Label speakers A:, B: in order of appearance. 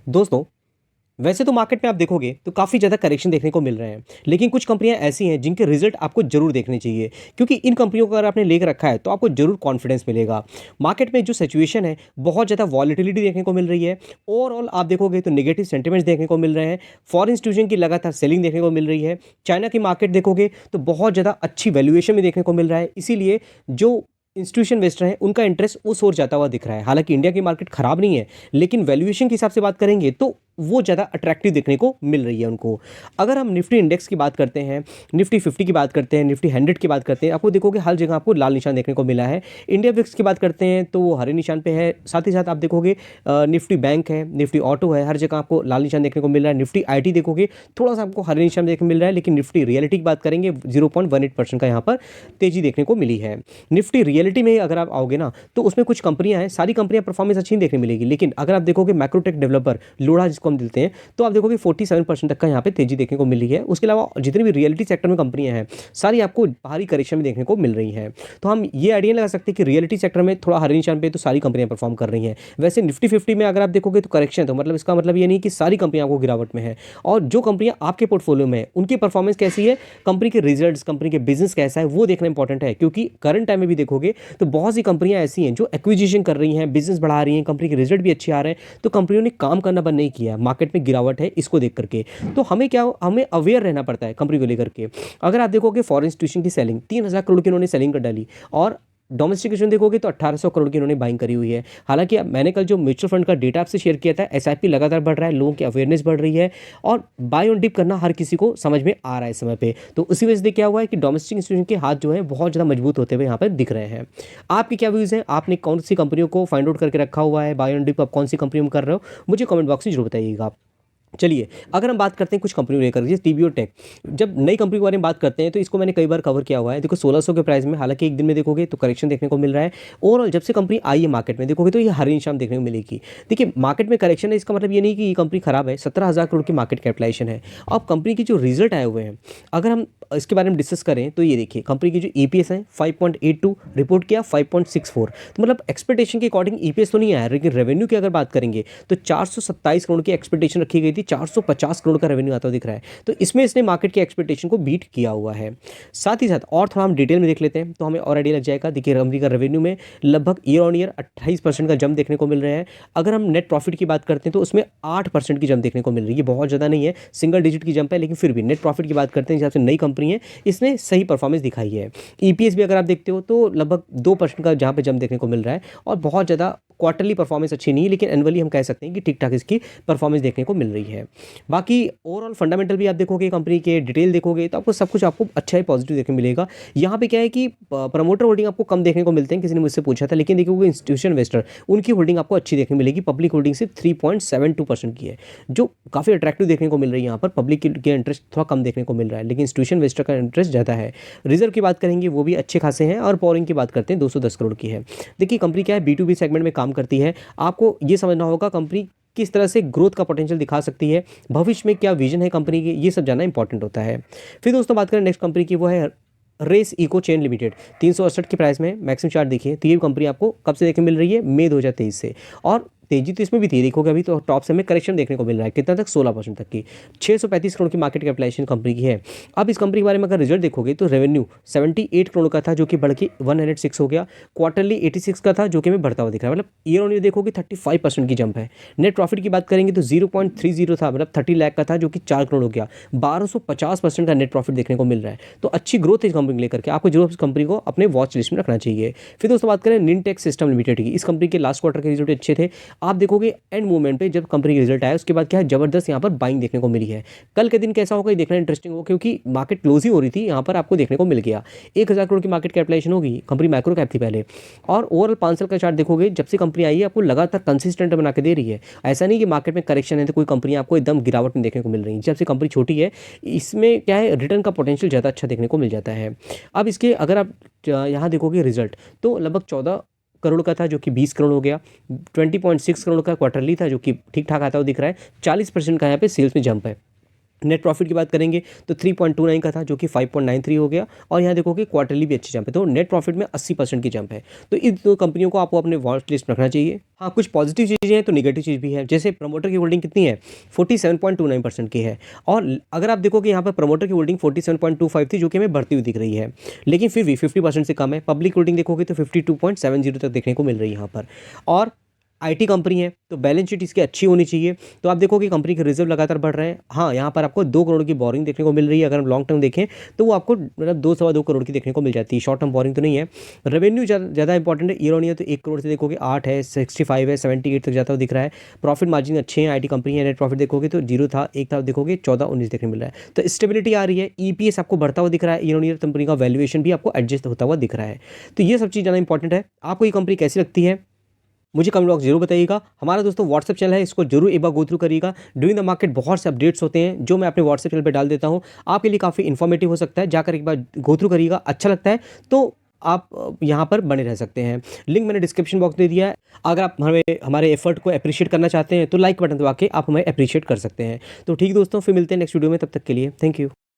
A: दोस्तों, वैसे तो मार्केट में आप देखोगे तो काफ़ी ज़्यादा करेक्शन देखने को मिल रहे हैं, लेकिन कुछ कंपनियां ऐसी हैं जिनके रिजल्ट आपको जरूर देखने चाहिए, क्योंकि इन कंपनियों को अगर आपने लेकर रखा है तो आपको जरूर कॉन्फिडेंस मिलेगा। मार्केट में जो सिचुएशन है, बहुत ज़्यादा वॉलिटिलिटी देखने को मिल रही है। ओवरऑल आप देखोगे तो नेगेटिव सेंटिमेंट्स देखने को मिल रहे हैं। फॉरेन इंस्टीट्यूशन की लगातार सेलिंग देखने को मिल रही है। चाइना की मार्केट देखोगे तो बहुत ज़्यादा अच्छी वैल्यूएशन भी देखने को मिल रहा है, इसीलिए जो इंस्टीट्यूशन इन्वेस्टर हैं उनका इंटरेस्ट उस ओर जाता हुआ दिख रहा है। हालांकि इंडिया की मार्केट खराब नहीं है, लेकिन वैल्यूएशन के हिसाब से बात करेंगे तो वो ज़्यादा अट्रैक्टिव देखने को मिल रही है उनको। अगर हम निफ्टी इंडेक्स की बात करते हैं, निफ्टी 50 की बात करते हैं, निफ्टी 100 की बात करते हैं, आपको देखोगे हर जगह आपको लाल निशान देखने को मिला है। इंडिया विक्स की बात करते हैं तो वो हरे निशान पे है। साथ ही साथ आप देखोगे निफ्टी बैंक है, निफ्टी ऑटो है, हर जगह आपको लाल निशान देखने को मिल रहा है। निफ्टी आईटी देखोगे थोड़ा सा आपको हरे निशान देखने को मिल रहा है, लेकिन निफ्टी रियलिटी की बात करेंगे 0.18% का यहाँ पर तेजी देखने को मिली है। निफ्टी रियलिटी में अगर आप आओगे ना तो उसमें कुछ कंपनियां हैं, सारी कंपनियां परफॉर्मेंस अच्छी नहीं देखने मिलेगी, लेकिन अगर आप देखोगे मैक्रोटेक डेवलपर लोढ़ा जिसको हम मिलते हैं, तो आप देखोगे 47% तक का यहाँ पे तेजी देखने को मिली है। उसके अलावा जितनी भी रियलिटी सेक्टर में कंपनियां हैं सारी आपको बाहरी करेक्शन में देखने को मिल रही हैं। तो हम ये आइडिया लगा सकते हैं कि रियलिटी सेक्टर में थोड़ा हरे निशान पे तो सारी कंपनियां परफॉर्म कर रही हैं। वैसे निफ्टी 50 में अगर आप देखोगे तो करेक्शन, तो मतलब इसका मतलब ये नहीं कि सारी कंपनियां आपको गिरावट में है। और जो कंपनियां आपके पोर्टफोलियो में है उनकी परफॉर्मेंस कैसी है, कंपनी के रिजल्ट्स, कंपनी के बिजनेस कैसा है, वो देखना इंपॉर्टेंट है। क्योंकि करंट टाइम में भी देखोगे तो बहुत सी कंपनियां ऐसी हैं जो एक्विजिशन कर रही हैं, बिजनेस बढ़ा रही हैं, कंपनी के रिजल्ट भी अच्छे आ रहे हैं, तो कंपनियों ने काम करना बंद नहीं किया। मार्केट में गिरावट है इसको देख करके, तो हमें अवेयर रहना पड़ता है कंपनी को लेकर के। अगर आप देखोगे फॉरेन इंस्टीट्यूशन की सेलिंग 3,000 करोड़ की उन्होंने सेलिंग कर डाली, और डोमेस्टिक इंस्टीट्यूशन देखोगे तो 1800 करोड़ की उन्होंने बाइंग करी हुई है। हालांकि मैंने कल जो म्यूचुअल फंड का डेटा आपसे शेयर किया था, एसआईपी लगातार बढ़ रहा है, लोगों की अवेयरनेस बढ़ रही है, और बाय ऑन डिप करना हर किसी को समझ में आ रहा है इस समय पे। तो उसी वजह से क्या हुआ है कि डोमेस्टिक इंस्टीट्यूशन के हाथ जो है बहुत ज़्यादा मजबूत होते हुए यहाँ पर दिख रहे हैं। आपकी क्या व्यूज़ हैं? आपने कौन सी कंपनियों को फाइंड आउट करके रखा हुआ है? बाय ऑन डिप आप कौन सी कंपनी में कर रहे हो? मुझे कमेंट बॉक्स में जरूर बताइएगा। चलिए, अगर हम बात करते हैं कुछ कंपनी लेकर, जैसे टीबीओ टेक। जब नई कंपनी के बारे में बात करते हैं तो इसको मैंने कई बार कवर किया हुआ है। देखो 1600 के प्राइस में, हालांकि एक दिन में देखोगे तो करेक्शन देखने को मिल रहा है। ओवरऑल जब से कंपनी आई है मार्केट में देखोगे तो ये हरी निशान देखने को मिलेगी। देखिए, मार्केट में करेक्शन है इसका मतलब ये नहीं कि ये कंपनी खराब है। 17,000 करोड़ की मार्केट कैपिटलाइजेशन है। अब कंपनी की जो रिजल्ट आए हुए हैं, अगर हम इसके बारे में डिस्कस करें तो ये देखिए कंपनी की जो ईपीएस है 5.82, रिपोर्ट किया 5.64। तो मतलब एक्सपेक्टेशन के अकॉर्डिंग ईपीएस तो नहीं आया, लेकिन रेवेन्यू की अगर बात करेंगे तो 427 करोड़ की एक्सपेक्टेशन रखी गई थी, 450 करोड़ का रेवेन्यू आता हुआ दिख रहा है। तो इसमें इसने मार्केट की एक्सपेक्टेशन को बीट किया हुआ है। साथ ही साथ और थोड़ा हम डिटेल में देख लेते हैं तो हमें और आइडिया लग जाएगा। देखिए, कंपनी का रेवेन्यू में लगभग ईयर ऑन ईयर 28% का जंप देखने को मिल रहा है। अगर हम नेट प्रॉफिट की बात करते हैं तो उसमें 8% की जंप देखने को मिल रही है। बहुत ज़्यादा नहीं है, सिंगल डिजिट की जंप है, लेकिन फिर भी नेट प्रॉफिट की बात करते हैं, हिसाब से नई कंपनी है, इसने सही परफॉर्मेंस दिखाई है। ईपीएस भी अगर आप देखते हो तो लगभग 2% का जहाँ पे जंप देखने को मिल रहा है, और बहुत ज़्यादा क्वार्टरली परफॉर्मेंस अच्छी नहीं है, लेकिन एनुअली हम कह सकते हैं कि ठीक ठाक इसकी परफॉर्मेंस देखने को मिल रही है। बाकी ओवरऑल फंडामेंटल भी आप देखोगे, कंपनी के डिटेल देखोगे तो आपको सब कुछ आपको अच्छा ही पॉजिटिव देखने मिलेगा। यहाँ पे क्या है कि प्रमोटर होल्डिंग आपको कम देखने को मिलते हैं, किसी ने मुझसे पूछा था, लेकिन देखोगे इंस्टीट्यूशन इन्वेस्टर उनकी होल्डिंग आपको अच्छी देखने मिलेगी। पब्लिक होल्डिंग सिर्फ 3.72% की है, जो काफ़ी अट्रैक्टिव देखने को मिल रही है। यहाँ पर पब्लिक के इंटरेस्ट थोड़ा कम देखने को मिल रहा है, लेकिन इंस्टीट्यूशन इन्वेस्टर का इंटरेस्ट ज़्यादा है। रिजर्व की बात करेंगे वो भी अच्छे खासे हैं, और बोरिंग की बात करते हैं 210 करोड़ की है। देखिए, कंपनी क्या है, B2B सेगमेंट में काम करती है। आपको ये समझना होगा कंपनी किस तरह से ग्रोथ का पोटेंशियल दिखा सकती है, भविष्य में क्या विजन है कंपनी की, ये सब जानना इंपॉर्टेंट होता है। फिर दोस्तों बात करें नेक्स्ट कंपनी की, वो है रेस इको चेन लिमिटेड। 368 के प्राइस में मैक्सिमम चार्ट देखिए, तो ये कंपनी आपको कब से देखने मिल रही है, मई 2023 से। और तेजी तो इसमें भी थी, देखोगे अभी तो टॉप से हमें करेक्शन देखने को मिल रहा है, कितना तक, 16% तक की। 635 करोड़ की मार्केट कैपिटलाइजेशन कंपनी की है। अब इस कंपनी के बारे में अगर रिजल्ट देखोगे तो रेवेन्यू 78 करोड़ का था, जो कि बढ़ के 106 हो गया। क्वार्टरली 86 का था, जो कि हमें बढ़ता हुआ दिख रहा है। मतलब ईयर ऑन ईयर देखोगे 35% की जंप है। नेट प्रॉफिट की बात करेंगे तो 0.30 था, मतलब 30 लाख का था, जो कि 4 करोड़ हो गया। 1250% का नेट प्रॉफिट देखने को मिल रहा है। तो अच्छी ग्रोथ है इस कंपनी को लेकर के, आपको जरूर इस कंपनी को अपने वॉच लिस्ट में रखना चाहिए। फिर दोस्तों बात करें निनटेक सिस्टम लिमिटेड की। इस कंपनी के लास्ट क्वार्टर के रिजल्ट अच्छे थे। आप देखोगे एंड मूवमेंट पे जब कंपनी का रिजल्ट आया उसके बाद क्या है, जबरदस्त यहाँ पर बाइंग देखने को मिली है। कल के दिन कैसा होगा ये देखना इंटरेस्टिंग होगा, क्योंकि मार्केट क्लोज ही हो रही थी, यहाँ पर आपको देखने को मिल गया 1,000 करोड़ की मार्केट कैपिटलाइजेशन होगी। कंपनी माइक्रो कैप थी पहले, और ओवरऑल 5 साल का चार्ट देखोगे, जब से कंपनी आई है आपको लगातार कंसिस्टेंट बना के दे रही है। ऐसा नहीं कि मार्केट में करेक्शन है तो कोई कंपनी आपको एकदम गिरावट में देखने को मिल रही है। जब से कंपनी छोटी है, इसमें क्या है, रिटर्न का पोटेंशियल ज़्यादा अच्छा देखने को मिल जाता है। अब इसके अगर आप यहाँ देखोगे रिजल्ट, तो लगभग 14 करोड़ का था, जो कि 20 करोड़ हो गया। 20.6 करोड़ का क्वार्टरली था, जो कि ठीक ठाक आता हुआ दिख रहा है। 40% का यहाँ पे सेल्स में जंप है। नेट प्रॉफिट की बात करेंगे तो 3.29 का था जो कि 5.93 हो गया, और यहाँ देखो कि क्वार्टरली भी अच्छी जंप है, तो नेट प्रॉफिट में 80% की जंप है। तो इन दो कंपनियों को आपको अपने वॉच लिस्ट में रखना चाहिए। हाँ, कुछ पॉजिटिव चीज़ें हैं तो नेगेटिव चीज़ भी है। जैसे प्रमोटर की होल्डिंग कितनी है, 47.29% की है, और अगर आप देखो कि यहाँ पर प्रमोटर की होल्डिंग 47.25 थी जो कि हमें बढ़ती हुई दिख रही है, लेकिन फिर भी 50% से कम है। पब्लिक होल्डिंग देखोगे तो 52.70 तक देखने को मिल रही है यहाँ पर। और आईटी कंपनी है तो बैलेंस शीट इसकी अच्छी होनी चाहिए। तो आप देखो कि कंपनी के रिजर्व लगातार बढ़ रहे हैं। हाँ, यहाँ पर आपको 2 करोड़ की बोरिंग देखने को मिल रही है। अगर हम लॉन्ग टर्म देखें तो वो आपको मतलब 2 सवा 2 करोड़ की देखने को मिल जाती है। शॉर्ट टर्म बोरिंग तो नहीं है। रेवेन्यू ज़्यादा इंपॉर्टेंट है। ईयर ऑन ईयर तो 1 करोड़ से देखोगे 8 है, 65 है, 78 तक जाता हुआ दिख रहा है। प्रॉफिट मार्जिन अच्छे हैं, आईटी कंपनी है। नेट प्रॉफिट देखोगे तो 0 था, 1 था, देखोगे 14-19 देखने मिल रहा है। तो स्टेबिलिटी आ रही है। ईपीएस आपको बढ़ता हुआ दिख रहा है। ईयर ऑन ईयर कंपनी का वैल्यूएशन भी आपको एडजस्ट होता हुआ दिख रहा है। तो ये सब चीज़ ज़्यादा इंपॉर्टेंट है। आपको ये कंपनी कैसी लगती है मुझे कमेंट बॉक्स जरूर बताइएगा। हमारा दोस्तों व्हाट्सएप चैनल है, इसको जरूर एक बार गो थ्रू करिएगा। ड्यूरिंग द मार्केट बहुत से अपडेट्स होते हैं जो मैं अपने व्हाट्सएप चैनल पे डाल देता हूँ, आपके लिए काफ़ी इन्फॉर्मेटिव हो सकता है। जाकर एक बार गो थ्रू करिएगा, अच्छा लगता है तो आप यहाँ पर बने रह सकते हैं। लिंक मैंने डिस्क्रिप्शन बॉक्स में दिया है। अगर आप हमारे एफर्ट को अप्रिशिएट करना चाहते हैं तो लाइक बटन दबा के आप हमें अप्रिशिएट कर सकते हैं। तो ठीक दोस्तों, फिर मिलते हैं नेक्स्ट वीडियो में, तब तक के लिए थैंक यू।